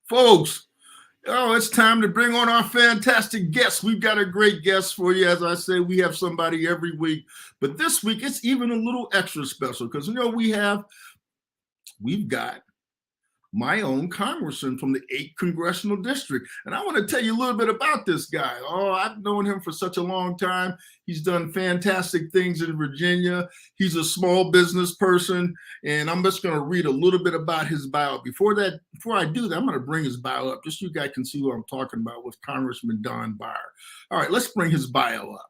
Folks, oh, it's time to bring on our fantastic guests. We've got a great guest for you. As I say, we have somebody every week, but this week it's even a little extra special because, we've got my own congressman from the 8th Congressional District. And I want to tell you a little bit about this guy. Oh, I've known him for such a long time. He's done fantastic things in Virginia. He's a small business person. And I'm just going to read a little bit about his bio. Before I do that, I'm going to bring his bio up just so you guys can see who I'm talking about with Congressman Don Beyer. All right, let's bring his bio up.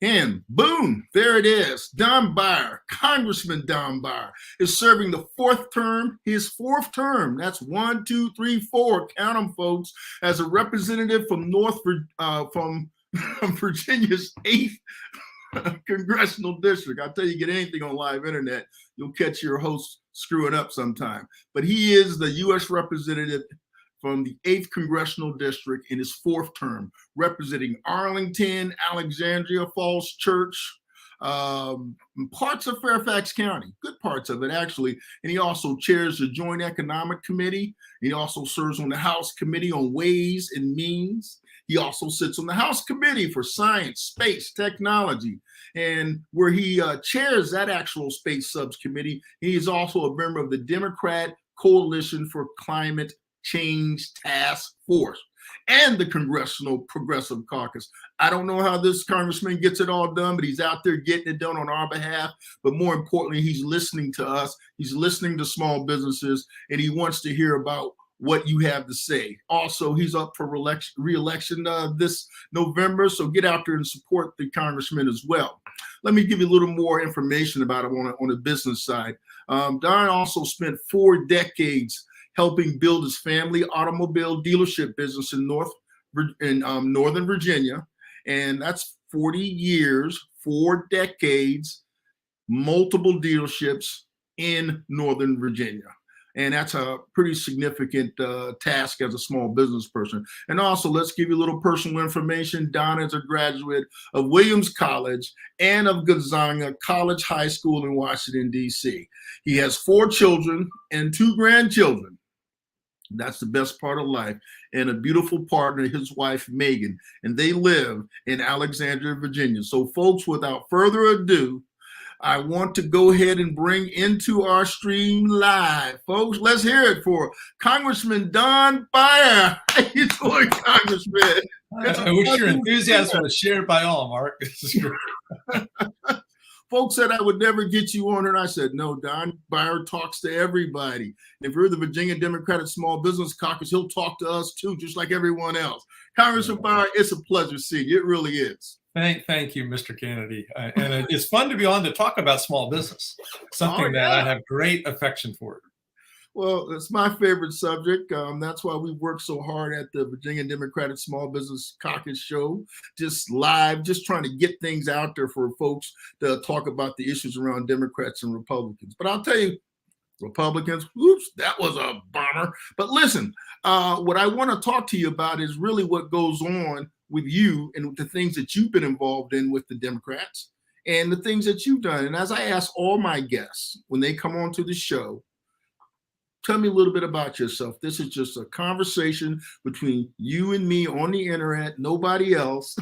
And boom, there it is. Don Beyer, Congressman Don Beyer, is serving the his fourth term. That's 1, 2, 3, 4. Count them, folks. As a representative from Virginia's 8th Congressional District. I tell you, get anything on live internet, you'll catch your host screwing up sometime. But he is the U.S. representative from the 8th Congressional District in his fourth term, representing Arlington, Alexandria, Falls Church, parts of Fairfax County, good parts of it, actually. And he also chairs the Joint Economic Committee. He also serves on the House Committee on Ways and Means. He also sits on the House Committee for Science, Space, Technology, and where he chairs that actual Space Subcommittee. He is also a member of the Democrat Coalition for Climate Change Task Force and the Congressional Progressive Caucus. I don't know how this congressman gets it all done, but he's out there getting it done on our behalf. But more importantly, he's listening to us. He's listening to small businesses, and he wants to hear about what you have to say. Also, he's up for re-election this November, so get out there and support the congressman as well. Let me give you a little more information about him on the business side. Don also spent 4 decades helping build his family automobile dealership business in Northern Virginia. And that's 40 years, 4 decades, multiple dealerships in Northern Virginia. And that's a pretty significant task as a small business person. And also, let's give you a little personal information. Don is a graduate of Williams College and of Gonzaga College High School in Washington, D.C. He has 4 children and 2 grandchildren. That's the best part of life. And a beautiful partner, his wife, Megan. And they live in Alexandria, Virginia. So, folks, without further ado, I want to go ahead and bring into our stream live. Folks, let's hear it for Congressman Don Beyer. How you doing, Congressman? I wish your enthusiasm was shared by all, Mark. This is great. Folks said I would never get you on, and I said, no, Don Beyer talks to everybody. And if you're the Virginia Democratic Small Business Caucus, he'll talk to us too, just like everyone else. Congressman Beyer, it's a pleasure seeing you. It really is. Thank you, Mr. Kennedy. And it's fun to be on to talk about small business, something that I have great affection for. Well, it's my favorite subject. That's why we work so hard at the Virginia Democratic Small Business Caucus show, just live, just trying to get things out there for folks to talk about the issues around Democrats and Republicans. But I'll tell you, Republicans, oops, that was a bomber. But listen, what I want to talk to you about is really what goes on with you and with the things that you've been involved in with the Democrats and the things that you've done. And as I ask all my guests when they come onto the show, tell me a little bit about yourself. This is just a conversation between you and me on the internet, nobody else.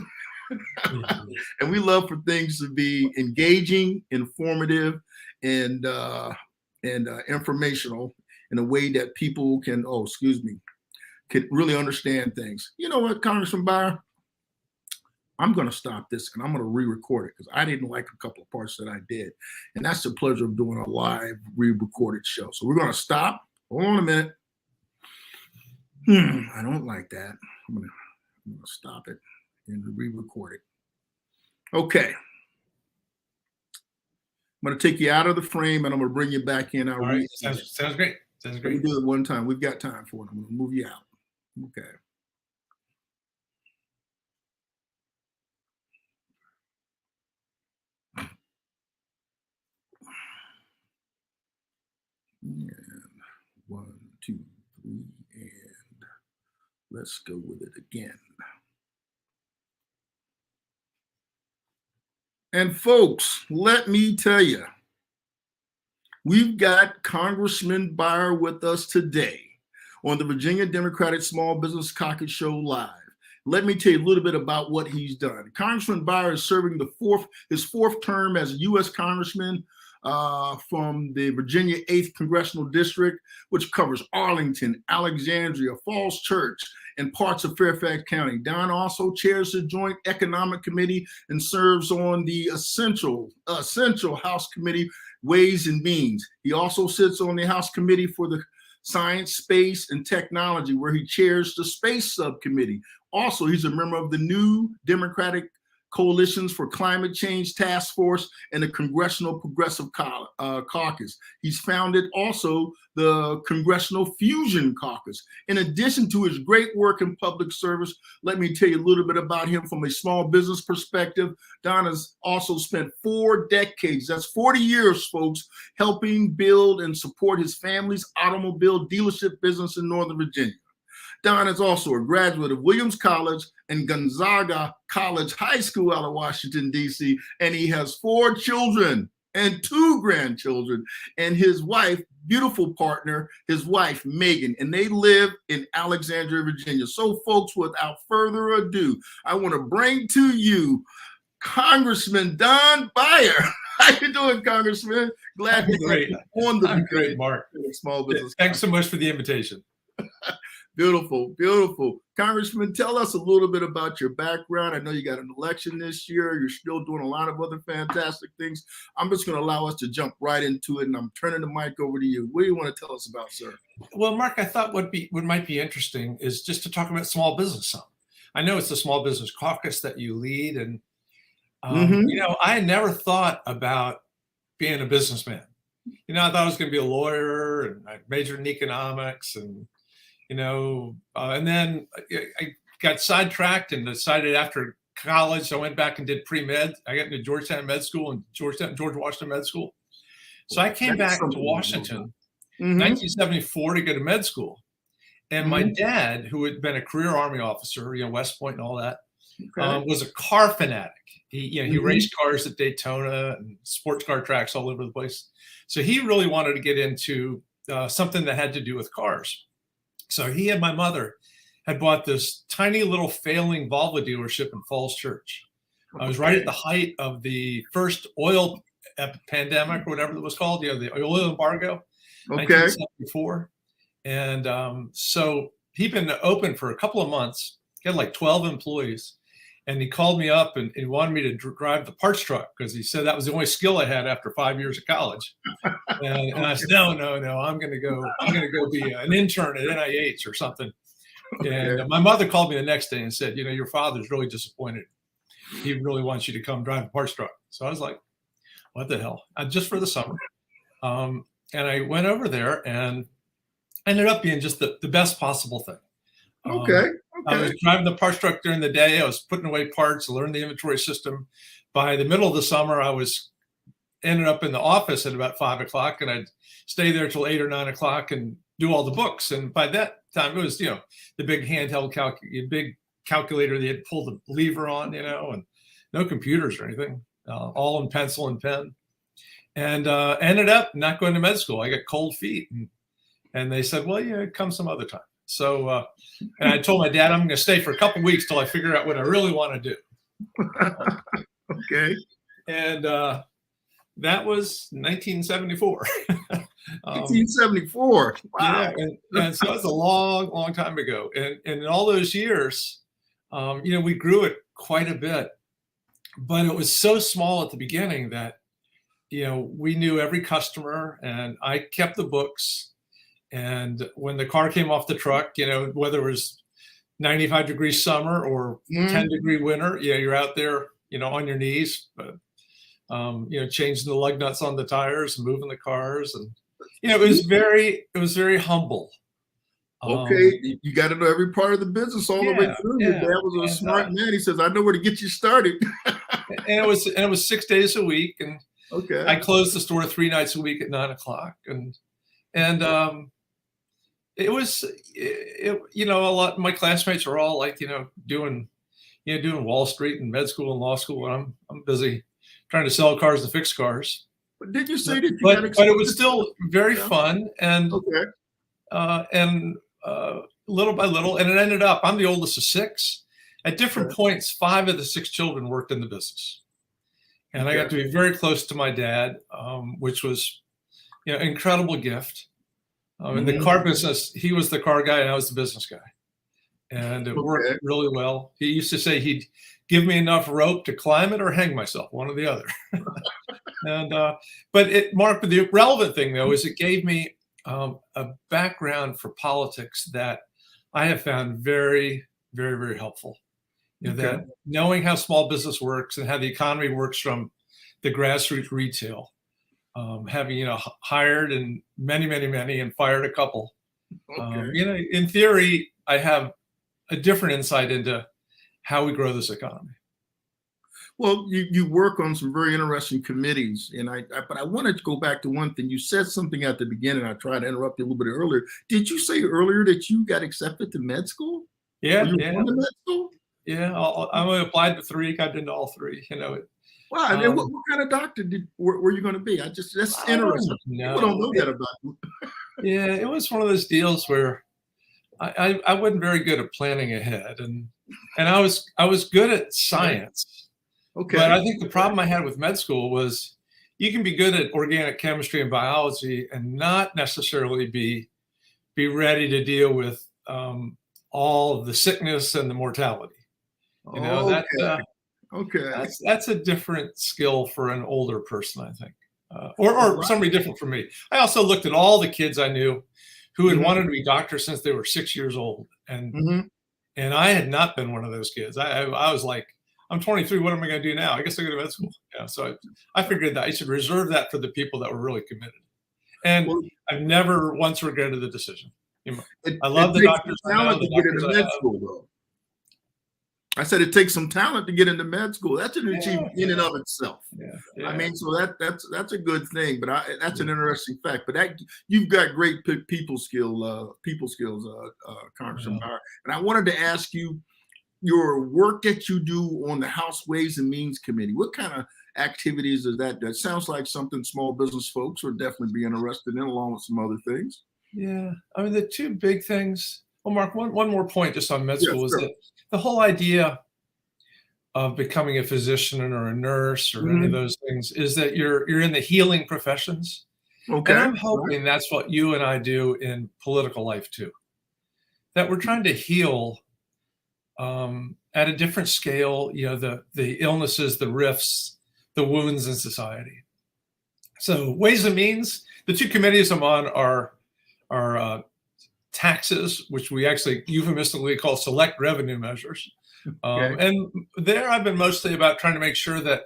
And we love for things to be engaging, informative, and informational in a way that people can really understand things. You know what, Congressman Beyer? I'm going to stop this and I'm going to re-record it because I didn't like a couple of parts that I did. And that's the pleasure of doing a live re-recorded show. So we're going to stop. Hold on a minute. I don't like that. I'm going to stop it and re-record it. Okay. I'm going to take you out of the frame and I'm going to bring you back in. All right. Sounds great. Sounds great. We do it one time. We've got time for it. I'm going to move you out. Okay. And 1, 2, 3, and let's go with it again. And folks, let me tell you, we've got Congressman Beyer with us today. on the Virginia Democratic Small Business Caucus Show Live. Let me tell you a little bit about what he's done. Congressman Beyer is serving his fourth term as a U.S. Congressman from the Virginia 8th Congressional District, which covers Arlington, Alexandria, Falls Church, and parts of Fairfax County. Don also chairs the Joint Economic Committee and serves on the essential House Committee, Ways and Means. He also sits on the House Committee for the Science, Space, and Technology, where he chairs the Space Subcommittee. Also, he's a member of the new Democratic Coalitions for Climate Change Task Force and the Congressional Progressive Caucus. He's founded also the Congressional Fusion Caucus. In addition to his great work in public service, let me tell you a little bit about him from a small business perspective. Don has also spent 4 decades, that's 40 years, folks, helping build and support his family's automobile dealership business in Northern Virginia. Don is also a graduate of Williams College and Gonzaga College High School out of Washington, D.C., and he has 4 children and 2 grandchildren, and his wife, beautiful partner, his wife, Megan, and they live in Alexandria, Virginia. So, folks, without further ado, I want to bring to you Congressman Don Beyer. How you doing, Congressman? Glad to great. On the I'm great, Mark. Small business. Thanks so much for the invitation. Beautiful, beautiful. Congressman, tell us a little bit about your background. I know you got an election this year. You're still doing a lot of other fantastic things. I'm just going to allow us to jump right into it, and I'm turning the mic over to you. What do you want to tell us about, sir? Well, Mark, I thought what might be interesting is just to talk about small business some. I know it's the Small Business Caucus that you lead, and you know, I never thought about being a businessman. You know, I thought I was going to be a lawyer, and I majored in economics, and you know, and then I got sidetracked and decided after college, I went back and did pre-med. I got into Georgetown Med School and George Washington Med School. So I came back to Washington in 1974 to go to med school. And my dad, who had been a career Army officer, you know, West Point and all that, was a car fanatic. He raced cars at Daytona and sports car tracks all over the place. So he really wanted to get into something that had to do with cars. So he and my mother had bought this tiny little failing Volvo dealership in Falls Church. I was right at the height of the first oil pandemic or whatever it was called, you know, the oil embargo, 1974. And so he'd been open for a couple of months. He had like 12 employees. And he called me up and he wanted me to drive the parts truck because he said that was the only skill I had after 5 years of college. And I said, no, I'm going to go be an intern at NIH or something. And my mother called me the next day and said, you know, your father's really disappointed. He really wants you to come drive a parts truck. So I was like, what the hell? Just for the summer. And I went over there and ended up being just the best possible thing. I was driving the parts truck during the day. I was putting away parts, learning the inventory system. By the middle of the summer, I ended up in the office at about 5 o'clock, and I'd stay there till 8 or 9 o'clock and do all the books. And by that time, it was, you know, the big handheld big calculator that you had to pull the lever on, you know, and no computers or anything, all in pencil and pen. And ended up not going to med school. I got cold feet, and they said, well, yeah, come some other time. So, and I told my dad, I'm going to stay for a couple of weeks till I figure out what I really want to do. And that was 1974. 1974. Wow. Yeah, and so that's a long time ago. And in all those years, you know, we grew it quite a bit, but it was so small at the beginning that, you know, we knew every customer, and I kept the books. And when the car came off the truck, you know, whether it was 95-degree summer or 10-degree winter, yeah, you're out there, you know, on your knees, you know, changing the lug nuts on the tires, moving the cars, and you know, it was very humble. You got to know every part of the business all the way through. Your dad was a smart man. He says, "I know where to get you started." and it was 6 days a week, and I closed the store 3 nights a week at 9 o'clock, and it was, you know, a lot. My classmates are all like, you know, doing Wall Street and med school and law school, and I'm busy trying to sell cars to fix cars. But did you say that? But it was still very fun, and little by little, and it ended up, I'm the oldest of 6. At different points, 5 of the 6 children worked in the business. And I got to be very close to my dad, which was, an incredible gift. In the car business, he was the car guy and I was the business guy. And it worked really well. He used to say he'd give me enough rope to climb it or hang myself, one or the other. But Mark, the relevant thing though, is it gave me a background for politics that I have found very, very, very helpful. That knowing how small business works and how the economy works from the grassroots retail, having, hired and many and fired a couple. In theory, I have a different insight into how we grow this economy. Well, you work on some very interesting committees, and but I wanted to go back to one thing. You said something at the beginning. I tried to interrupt you a little bit earlier. Did you say earlier that you got accepted to med school? Yeah, Were you going to med school? Yeah, I only applied to 3. Got into all 3. Wow. And then what kind of doctor were you going to be? That's interesting. People don't know that about you. Yeah, it was one of those deals where I wasn't very good at planning ahead, and I was good at science. Okay. But I think the problem I had with med school was you can be good at organic chemistry and biology and not necessarily be ready to deal with all of the sickness and the mortality. That's a different skill for an older person, I think, or somebody different from me. I also looked at all the kids I knew who had wanted to be doctors since they were 6 years old, and I had not been one of those kids. I was like, I'm 23. What am I going to do now? I guess I go to med school. Yeah, so I figured that I should reserve that for the people that were really committed, and I've never once regretted the decision. I love the doctors. Talent to get into med school, though. I said it takes some talent to get into med school. That's an achievement in and of itself. Yeah. I mean, so that's a good thing. But that's an interesting fact. But you've got great people skills, Congressman Beyer. And I wanted to ask you your work that you do on the House Ways and Means Committee. What kind of activities is that? That sounds like something small business folks would definitely be interested in, along with some other things. Yeah, I mean, the 2 big things. Well, Mark, one more point just on med school is that the whole idea of becoming a physician or a nurse or any of those things is that you're in the healing professions. Okay. And I'm hoping that's what you and I do in political life too. That we're trying to heal at a different scale, the illnesses, the rifts, the wounds in society. So Ways and Means, the 2 committees I'm on are taxes, which we actually euphemistically call select revenue measures. And there I've been mostly about trying to make sure that,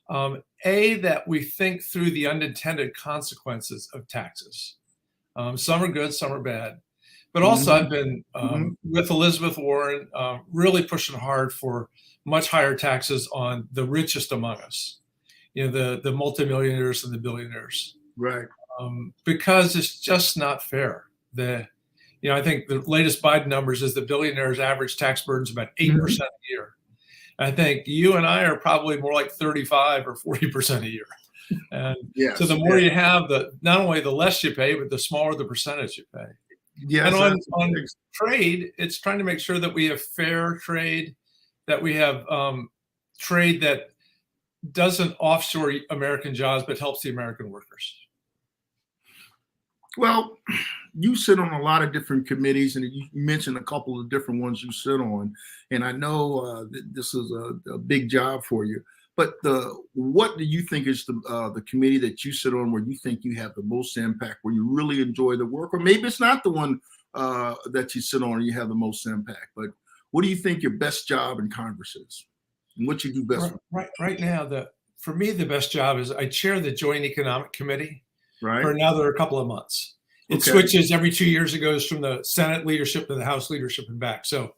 that we think through the unintended consequences of taxes. Some are good, some are bad. But also I've been, with Elizabeth Warren, really pushing hard for much higher taxes on the richest among us, the multimillionaires and the billionaires. Right. Because it's just not fair. I think the latest Biden numbers is the billionaires' average tax burden is about 8% a year. I think you and I are probably more like 35 or 40% a year. And so the more you have, not only the less you pay, but the smaller the percentage you pay. Yes, and on trade, it's trying to make sure that we have fair trade, that we have trade that doesn't offshore American jobs, but helps the American workers. Well, you sit on a lot of different committees, and you mentioned a couple of different ones you sit on. And I know this is a big job for you. But what do you think is the committee that you sit on where you think you have the most impact, where you really enjoy the work? Or maybe it's not the one that you sit on and you have the most impact. But what do you think your best job in Congress is, and what you do best? Right now, for me, the best job is I chair the Joint Economic Committee. For another couple of months. It switches every 2 years. It goes from the Senate leadership to the House leadership and back. So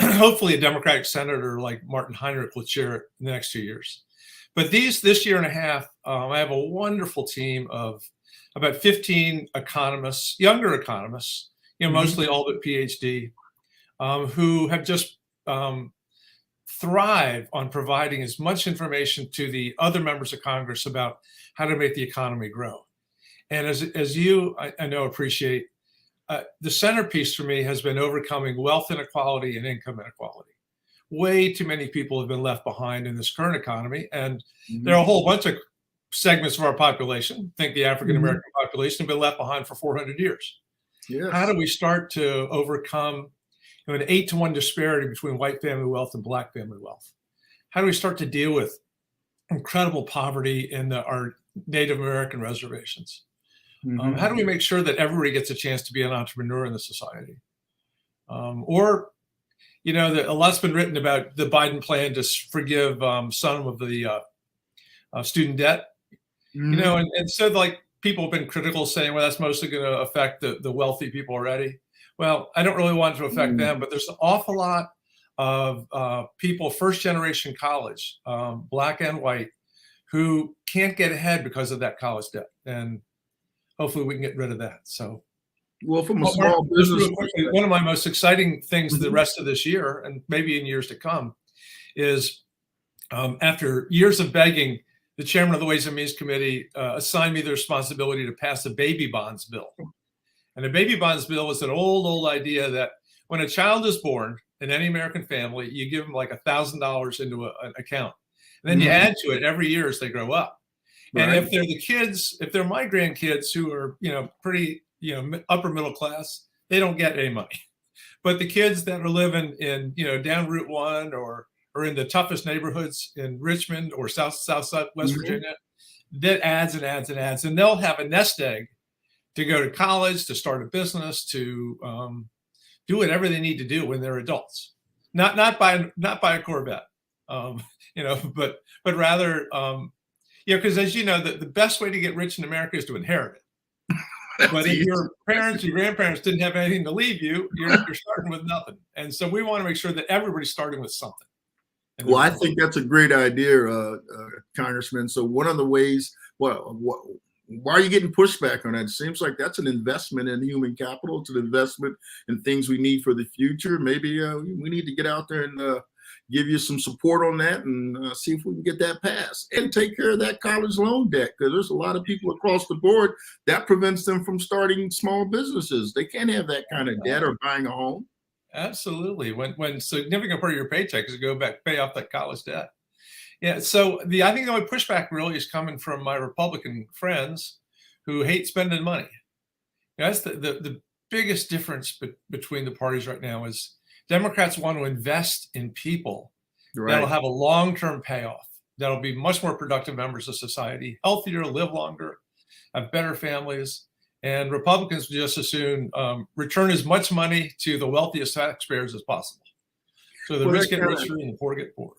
hopefully a Democratic senator like Martin Heinrich will chair it in the next 2 years. But this year and a half, I have a wonderful team of about 15 economists, younger economists, mostly all but PhD, who have just thrive on providing as much information to the other members of Congress about how to make the economy grow. And as you, I know, appreciate, the centerpiece for me has been overcoming wealth inequality and income inequality. Way too many people have been left behind in this current economy. And there are a whole bunch of segments of our population, think the African-American population, have been left behind for 400 years. Yes. How do we start to overcome an 8-to-1 disparity between white family wealth and black family wealth? How do we start to deal with incredible poverty in our Native American reservations? How do we make sure that everybody gets a chance to be an entrepreneur in the society? A lot's been written about the Biden plan to forgive some of the student debt. And so like people have been critical, saying, well, that's mostly going to affect the wealthy people already. Well, I don't really want it to affect them, but there's an awful lot of people, first generation college, black and white, who can't get ahead because of that college debt. And hopefully we can get rid of that. So, well, from a small business, one of my most exciting things the rest of this year, and maybe in years to come, is after years of begging, the chairman of the Ways and Means Committee assigned me the responsibility to pass a baby bonds bill. And a baby bonds bill is an old idea that when a child is born in any American family, you give them like $1,000 into an account. And then you add to it every year as they grow up. Right. And if they're the kids, if they're my grandkids who are, pretty, upper middle class, they don't get any money. But the kids that are living in, down Route 1 or in the toughest neighborhoods in Richmond or South West Virginia, that adds and adds and adds. And they'll have a nest egg to go to college, to start a business, to do whatever they need to do when they're adults. Not buy a Corvette, but rather, because as you know, the best way to get rich in America is to inherit it. But if your parents, your grandparents didn't have anything to leave you, you're starting with nothing. And so we want to make sure that everybody's starting with something. Well, I think that's a great idea, Congressman. So one of the ways, why are you getting pushback on that? It seems like that's an investment in human capital. It's an investment in things we need for the future. Maybe we need to get out there and give you some support on that and see if we can get that passed and take care of that college loan debt, because there's a lot of people across the board that prevents them from starting small businesses. They can't have that kind of debt or buying a home. Absolutely. When significant part of your paycheck is to go back, pay off that college debt. Yeah. So I think the only pushback really is coming from my Republican friends who hate spending money. That's the biggest difference between the parties right now is Democrats want to invest in people that'll have a long-term payoff, that'll be much more productive members of society, healthier, live longer, have better families. And Republicans just as soon return as much money to the wealthiest taxpayers as possible. So the rich get richer and the poor get poorer.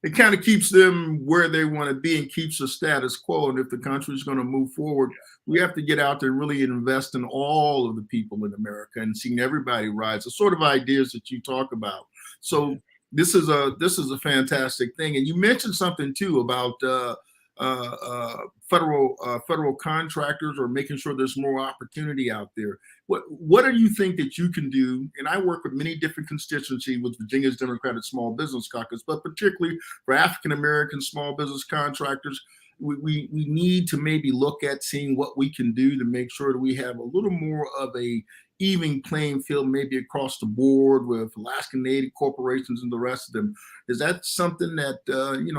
It kind of keeps them where they want to be and keeps the status quo. And if the country is going to move forward, we have to get out there and really invest in all of the people in America and seeing everybody rise. The sort of ideas that you talk about. So this is a fantastic thing. And you mentioned something too about federal contractors, or making sure there's more opportunity out there. What do you think that you can do? And I work with many different constituencies with Virginia's Democratic Small Business Caucus, but particularly for African-American small business contractors, we need to maybe look at seeing what we can do to make sure that we have a little more of a even playing field, maybe across the board with Alaska Native corporations and the rest of them. Is that something that,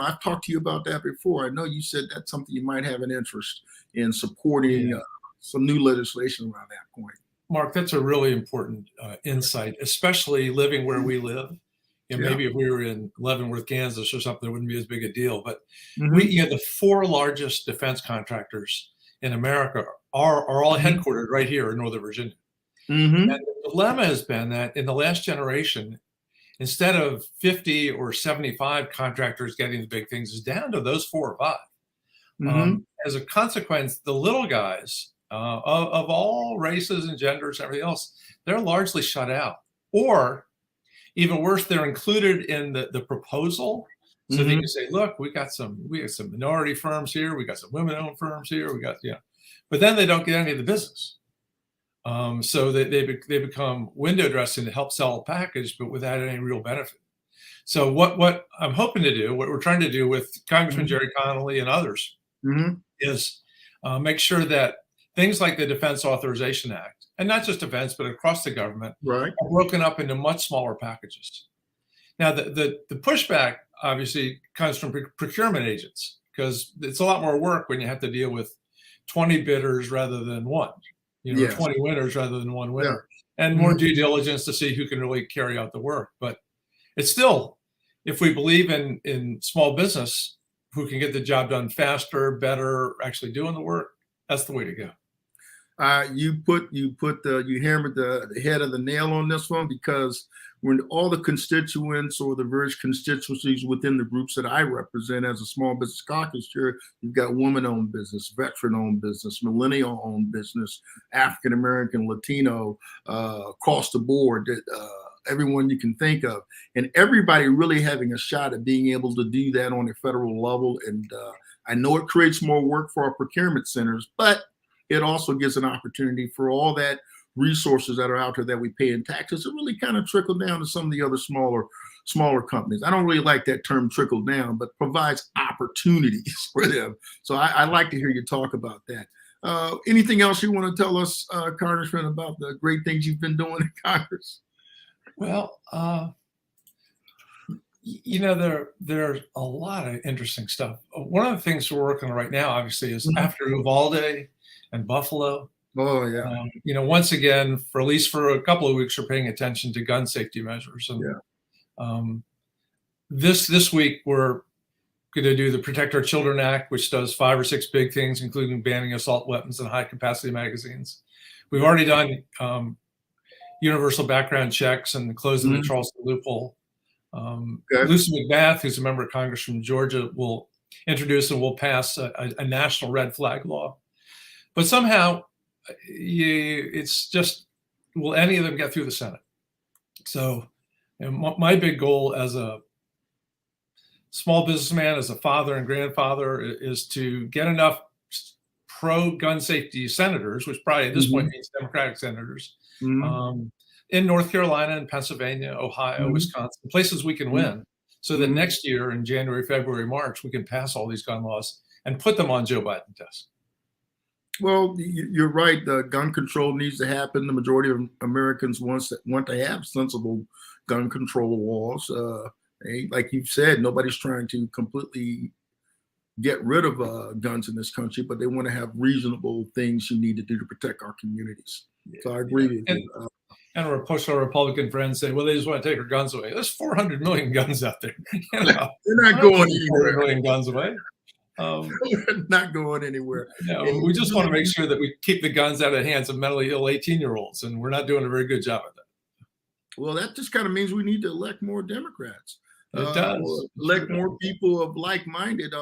I've talked to you about that before. I know you said that's something you might have an interest in supporting some new legislation around that point. Mark, that's a really important insight, especially living where we live. Maybe if we were in Leavenworth, Kansas or something, it wouldn't be as big a deal. But the 4 largest defense contractors in America are all headquartered right here in Northern Virginia. And the dilemma has been that in the last generation, instead of 50 or 75 contractors getting the big things, is down to those 4 or 5. As a consequence, the little guys of all races and genders and everything else, they're largely shut out. Or even worse, they're included in the proposal. So they can say, look, we got some minority firms here, we got some women-owned firms here, but then they don't get any of the business. So they become window dressing to help sell a package, but without any real benefit. So what I'm hoping to do, what we're trying to do with Congressman Jerry Connolly and others, is make sure that things like the Defense Authorization Act and not just events, but across the government, Right. are broken up into much smaller packages. Now, the pushback obviously comes from procurement agents, because it's a lot more work when you have to deal with 20 bidders rather than one, Yes. 20 winners rather than one winner, Yeah. and more due diligence to see who can really carry out the work. But it's still, if we believe in small business, who can get the job done faster, better, actually doing the work, that's the way to go. You hammered the head of the nail on this one, because when all the constituents or the various constituencies within the groups that I represent as a small business caucus chair, you've got woman-owned business, veteran-owned business, millennial-owned business, African-American, Latino, across the board, everyone you can think of, and everybody really having a shot at being able to do that on a federal level. And I know it creates more work for our procurement centers, but it also gives an opportunity for all that resources that are out there that we pay in taxes to really kind of trickle down to some of the other smaller companies. I don't really like that term trickle down, but provides opportunities for them. So I like to hear you talk about that. Anything else you want to tell us, Congressman, about the great things you've been doing in Congress? Well, there's a lot of interesting stuff. One of the things we're working on right now, obviously, is after Uvalde and Buffalo. Oh, yeah. Once again, for at least for a couple of weeks, we're paying attention to gun safety measures. And this week, we're going to do the Protect Our Children Act, which does 5 or 6 big things, including banning assault weapons and high-capacity magazines. We've already done universal background checks and closing the Charleston loophole. Lucy McBath, who's a member of Congress from Georgia, will introduce and will pass a national red flag law. But somehow, it's just, will any of them get through the Senate? So my big goal as a small businessman, as a father and grandfather, is to get enough pro-gun safety senators, which probably at this point means Democratic senators, in North Carolina and Pennsylvania, Ohio, Wisconsin, places we can win, so that next year in January, February, March, we can pass all these gun laws and put them on Joe Biden's desk. Well, you're right. The gun control needs to happen. The majority of Americans want to have sensible gun control laws. Like you've said, nobody's trying to completely get rid of guns in this country, but they want to have reasonable things you need to do to protect our communities. So I agree with you. And we're push our Republican friends say, well, they just want to take our guns away. There's 400 million guns out there. They're not going anywhere. 400 million guns away. Not going anywhere. No, we just want to make sure that we keep the guns out of the hands of mentally ill 18-year-olds, and we're not doing a very good job of that. Well, that just kind of means we need to elect more Democrats. It does. Elect more people of like-minded,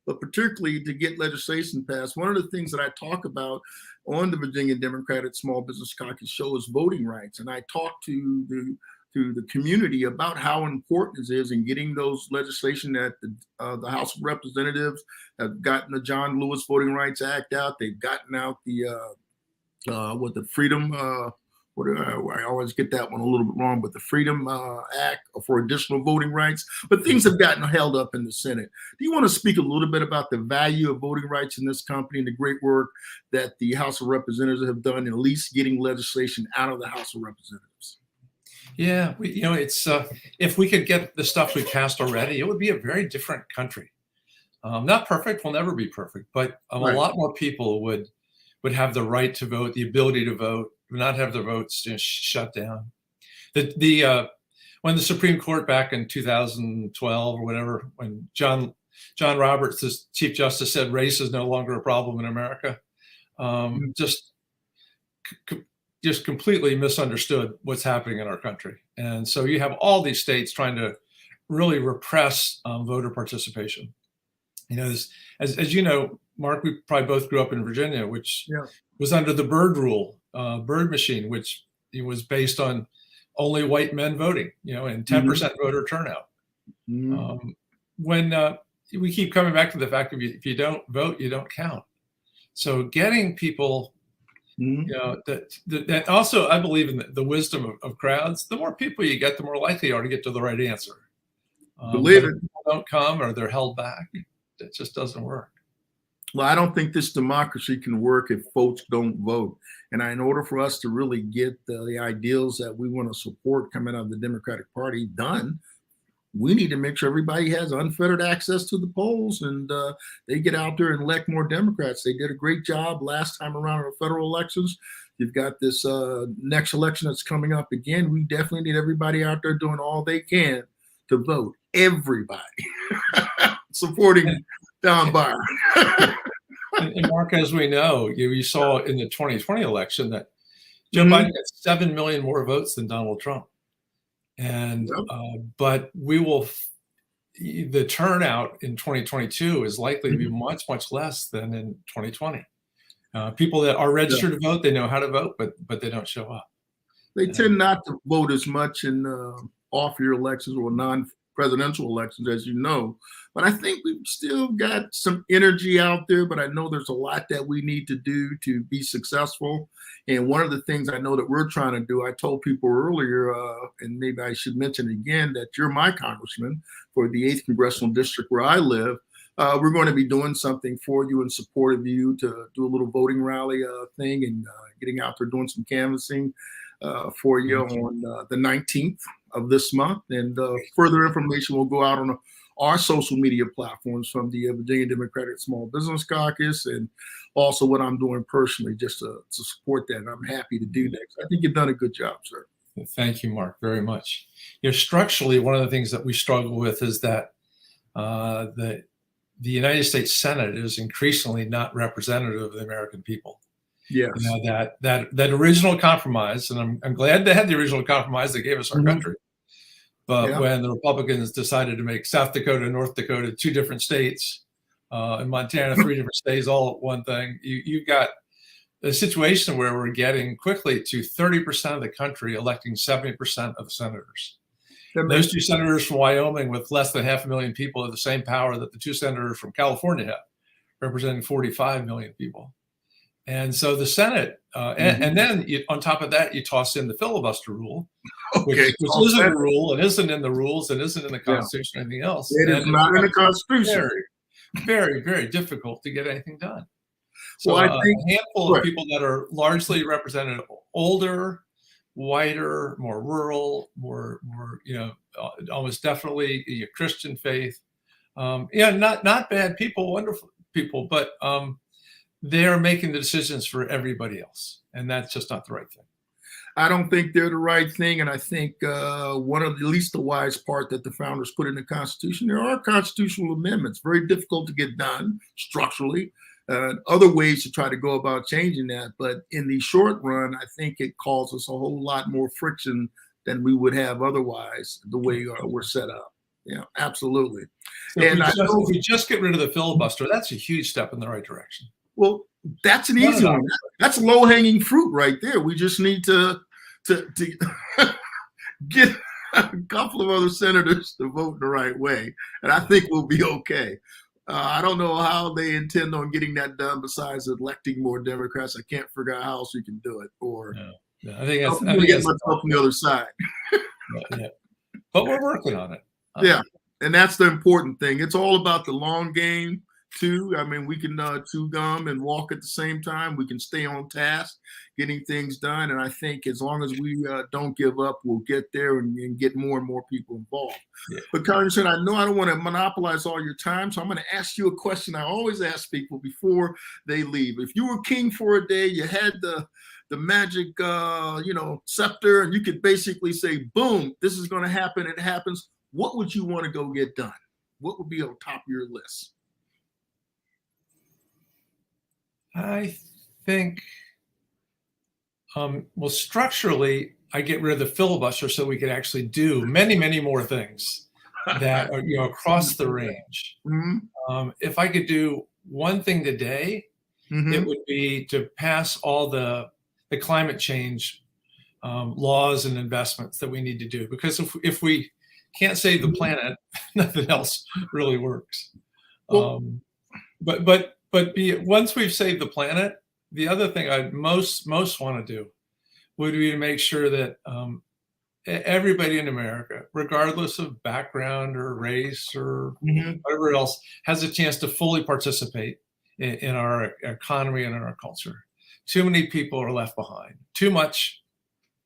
but particularly to get legislation passed. One of the things that I talk about on the Virginia Democratic Small Business Caucus show is voting rights, and I talk to the community about how important it is in getting those legislation that the House of Representatives have gotten the John Lewis Voting Rights Act out. They've gotten out the Freedom. I always get that one a little bit wrong, but the Freedom Act for additional voting rights. But things have gotten held up in the Senate. Do you want to speak a little bit about the value of voting rights in this company and the great work that the House of Representatives have done in at least getting legislation out of the House of Representatives? Yeah, it's if we could get the stuff we passed already, it would be a very different country. Not perfect, we'll never be perfect, but a lot more people would have the right to vote, the ability to vote, not have their votes shut down. When the Supreme Court back in 2012 or whatever, when John Roberts, the Chief Justice, said race is no longer a problem in America, just completely misunderstood what's happening in our country. And so you have all these states trying to really repress voter participation. As you know, Mark, we probably both grew up in Virginia, which was under the Byrd rule, Byrd machine, which was based on only white men voting, and 10% voter turnout. When we keep coming back to the fact that if you don't vote, you don't count. So getting people, that also, I believe in the wisdom of crowds. The more people you get, the more likely you are to get to the right answer. Believe it. People don't come or they're held back. It just doesn't work. Well, I don't think this democracy can work if folks don't vote. And in order for us to really get the ideals that we want to support coming out of the Democratic Party done, we need to make sure everybody has unfettered access to the polls and they get out there and elect more Democrats. They did a great job last time around in the federal elections. You've got this next election that's coming up again. We definitely need everybody out there doing all they can to vote. Everybody supporting Don Beyer. And Mark, as we know, you saw in the 2020 election that Joe Biden got 7 million more votes than Donald Trump. And but the turnout in 2022 is likely to be much, much less than in 2020. People that are registered to vote, they know how to vote, but they don't show up. They tend not to vote as much in off-year elections or non-presidential elections, as you know. But I think we've still got some energy out there, but I know there's a lot that we need to do to be successful. And one of the things I know that we're trying to do, I told people earlier, and maybe I should mention again, that you're my congressman for the 8th Congressional District where I live. We're going to be doing something for you in support of you to do a little voting rally thing and getting out there doing some canvassing for you on the 19th of this month. And further information will go out on our social media platforms from the Virginia Democratic Small Business Caucus, and also what I'm doing personally just to support that. And I'm happy to do that. I think you've done a good job, sir. Thank you, Mark, very much. Structurally, one of the things that we struggle with is that the United States Senate is increasingly not representative of the American people. Yes. That original compromise, and I'm glad they had the original compromise that gave us our country. But when the Republicans decided to make South Dakota and North Dakota 2 different states, and Montana 3 different states, all one thing, you got a situation where we're getting quickly to 30% of the country electing 70% of the senators. Those 2 senators from Wyoming with less than 500,000 people have the same power that the 2 senators from California have, representing 45 million people. And so the Senate, and then on top of that, you toss in the filibuster rule, which isn't a rule and isn't in the rules and isn't in the Constitution or anything else. It is not in the Constitution. Very, very, very difficult to get anything done. So I think a handful of people that are largely represented, older, whiter, more rural, more almost definitely Christian faith. Not bad people, wonderful people, but they're making the decisions for everybody else, and that's just not the right thing. I don't think they're the right thing, and I think one of the least the wise part that the founders put in the Constitution, there are constitutional amendments, very difficult to get done structurally, other ways to try to go about changing that. But in the short run, I think it causes a whole lot more friction than we would have otherwise, the way we're set up. Yeah, absolutely. So if we just get rid of the filibuster, that's a huge step in the right direction. Well, that's an easy one. That's low-hanging fruit right there. We just need to get a couple of other senators to vote the right way, and I think we'll be okay. I don't know how they intend on getting that done besides electing more Democrats. I can't figure out how else you can do it. Or I think that's myself on the other side. But we're working on it. And that's the important thing. It's all about the long game. Too. I mean, we can chew gum and walk at the same time. We can stay on task, getting things done. And I think as long as we don't give up, we'll get there and get more and more people involved. But Congressman, I know I don't want to monopolize all your time, so I'm going to ask you a question I always ask people before they leave. If you were king for a day, you had the magic, scepter, and you could basically say, boom, this is going to happen. It happens. What would you want to go get done? What would be on top of your list? I think, structurally, I get rid of the filibuster so we can actually do many, many more things that are, across the range. If I could do one thing today, it would be to pass all the climate change laws and investments that we need to do. Because if we can't save the planet, nothing else really works. But once we've saved the planet, the other thing I most want to do would be to make sure that everybody in America, regardless of background or race or whatever else, has a chance to fully participate in our economy and in our culture. Too many people are left behind. Too much.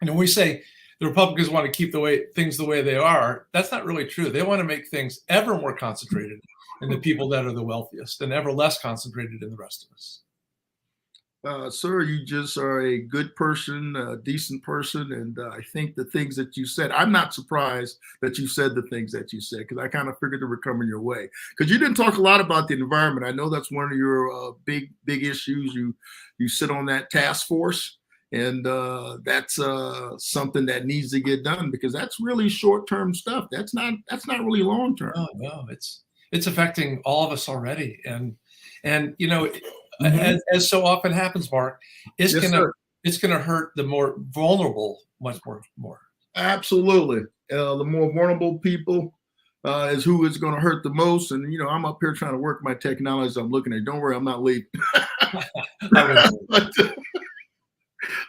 And when we say the Republicans want to keep things the way they are, that's not really true. They want to make things ever more concentrated in the people that are the wealthiest and ever less concentrated in the rest of us. Sir, you just are a good person, a decent person. And I think the things that you said, I'm not surprised that you said the things that you said, because I kind of figured they were coming your way. Because you didn't talk a lot about the environment. I know that's one of your big issues. You sit on that task force, and that's something that needs to get done, because that's really short-term stuff. That's not really long-term. No, it's affecting all of us already. And as so often happens, Mark, it's gonna hurt the more vulnerable much more. Absolutely. The more vulnerable people is who it's going to hurt the most. And, I'm up here trying to work my technology. I'm looking at, don't worry, I'm not leaving. But,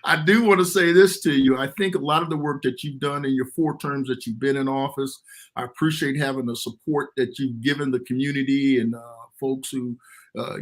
I do want to say this to you. I think a lot of the work that you've done in your 4 terms that you've been in office, I appreciate having the support that you've given the community and folks who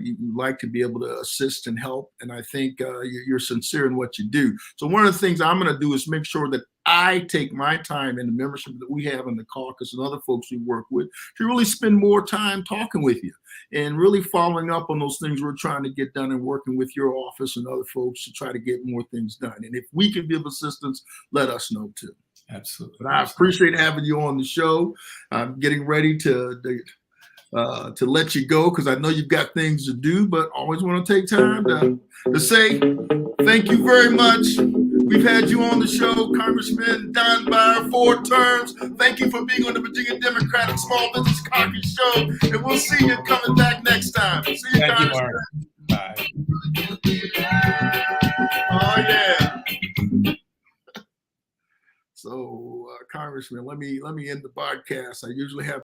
you like to be able to assist and help. And I think you're sincere in what you do. So one of the things I'm going to do is make sure that I take my time in the membership that we have in the caucus and other folks we work with to really spend more time talking with you and really following up on those things we're trying to get done and working with your office and other folks to try to get more things done. And if we can give assistance, let us know too. Absolutely. But I appreciate having you on the show. I'm getting ready to let you go, because I know you've got things to do, but always want to take time to say thank you very much. We've had you on the show, Congressman Don Beyer, 4 terms. Thank you for being on the Virginia Democratic Small Business Caucus show, and we'll see you coming back next time. See you, Thank you, Congressman. Mark. Bye. Oh yeah. So, Congressman, let me end the podcast. I usually have